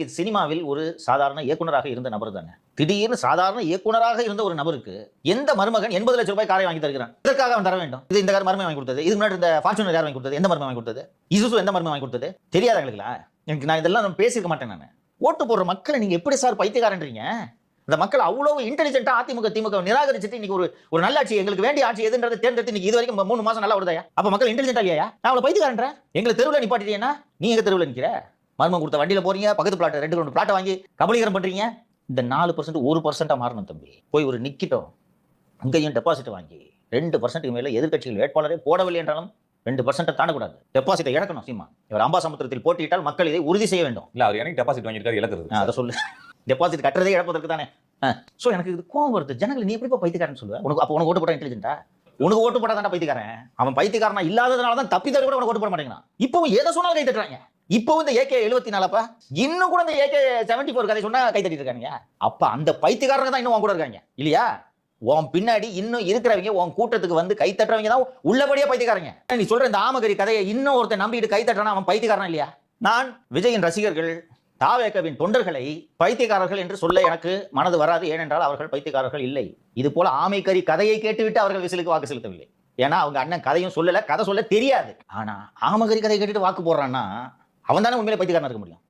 இது சினிமாவில் ஒரு சாதாரண இயக்குனராக இருந்த நபர் தானே. திடீர்னு சாதாரண இயக்குனராக இருந்த ஒரு நபருக்கு எந்த மருமகன் 80 லட்சம் ரூபாய் காரை வாங்கி தருகிறான்? இதற்காக அவன் தர வேண்டும். இது இந்த கார் மருமகன் வாங்கி கொடுத்தது, இது முன்னாடி இந்த ஃபார்ச்சுனர் யார் வாங்கி கொடுத்தது, எந்த மருமகன் வாங்கி கொடுத்தது, இசுசு எந்த மருமகன் வாங்கி கொடுத்தது தெரியாதவங்களுங்களா? எனக்கு நான் இதெல்லாம் பேசியிருக்க மாட்டேன். நான் ஓட்டு போடுற மக்களை நீங்க எப்படி சார் பைத்தியக்காரன்றீங்க? இந்த மக்கள் அவ்வளவு இன்டெலிஜென்ட்டா அதிமுக திமுக நிராகரிச்சுட்டு இன்னைக்கு ஒரு நல்ல ஆட்சி, எங்களுக்கு வேண்டிய ஆட்சி எதுன்றதை தேர்ந்தெடுத்து இன்னைக்கு இது வரைக்கும் 3 மாசம் நல்லா வருதாயா? அப்ப மக்கள் இன்டெலிஜென்ட்டா இல்லையா? நான் அவ்வளவு பைத்தியக்காரன்றேன். எங்களை தெருவில் நிப்பாட்டிட்டீங்கன்னா நீ எங்க தெருவில் நிக்கிற? மர்மம் கொடுத்த வண்டியில போறீங்க, பக்கத்து பிளாட் 2 கிரவுண்ட் பிளாட் வாங்கி கபலீகரம் பண்றீங்க. இந்த 4% 1% மாறணும் தம்பி. போய் ஒரு நிக்கிட்டோம், அங்கேயும் டெபாசிட் வாங்கி 2% மேல எதிர்க்கட்சிகள் வேட்பாளரே போடவில்லை என்றாலும் 2% தாண்டக்கூடாது. டெபாசிட்டை இழக்கணும். சீமா இவர் அம்பாசமுத்திரத்தில் போட்டியிட்டால் மக்கள் இதை உறுதி செய்ய வேண்டும். இல்ல அவர் எனக்கு டெபாசிட் வாங்கியிருக்காரு, இழக்கிறது. அதை சொல்லு. டெபாசிட் கட்டுறதே இழப்பதற்கு தானே. சோ எனக்கு இது கோவம் வருது. ஜனங்கள் நீ எப்படி பைத்தியக்காரன் சொல்லுவ? உனக்கு ஓட்டு போட்டா இன்டெலிஜென்ட்டா? உனக்கு ஓட்டு போட்டா தான் பைத்தியக்காரன். அவன் பைத்தியக்காரனா இல்லாததுனால தான் தப்பி தவிர கூட உனக்கு ஓட்டு போட மாட்டேங்கிறான். இப்போ எதை சொன்னாலும் கை தட்டுறாங்க. இப்போ இந்த AK-74 இன்னும் கூட இந்த AK-74 கதை சொன்னா கை தட்டிட்டு இருக்காங்க. அப்ப அந்த பைத்தியக்காரங்க தான் இன்னும் உன் கூட இருக்காங்க இல்லையா? உன் பின்னாடி இன்னும் இருக்கிறவங்க, உன் கூட்டத்துக்கு வந்து கை தட்டுறவங்க தான் உள்ளபடியே பைத்தியக்காரங்க. நீ சொல்ற இந்த ஆமகரி கதையை இன்னும் ஒருத்தன் நம்பிட்டு கை தட்டுறானா அவன் பைத்தியக்காரனா இல்லையா? நான் விஜயின் ரசிகர்கள், தாவேகவின் தொண்டர்களை பைத்தியக்காரர்கள் என்று சொல்ல எனக்கு மனது வராது. ஏனென்றால் அவர்கள் பைத்தியக்காரர்கள் இல்லை. இது போல ஆமைக்கறி கதையை கேட்டுவிட்டு அவர்கள் விசிலுக்கு வாக்கு செலுத்தவில்லை. ஏன்னா அவங்க அண்ணன் கதையும் சொல்லல, கதை சொல்ல தெரியாது. ஆனா ஆமகரி கதையை கேட்டுட்டு வாக்கு போடுறான்னா அவன் தானே உண்மையிலே பைத்தியக்காரனா இருக்க முடியும்.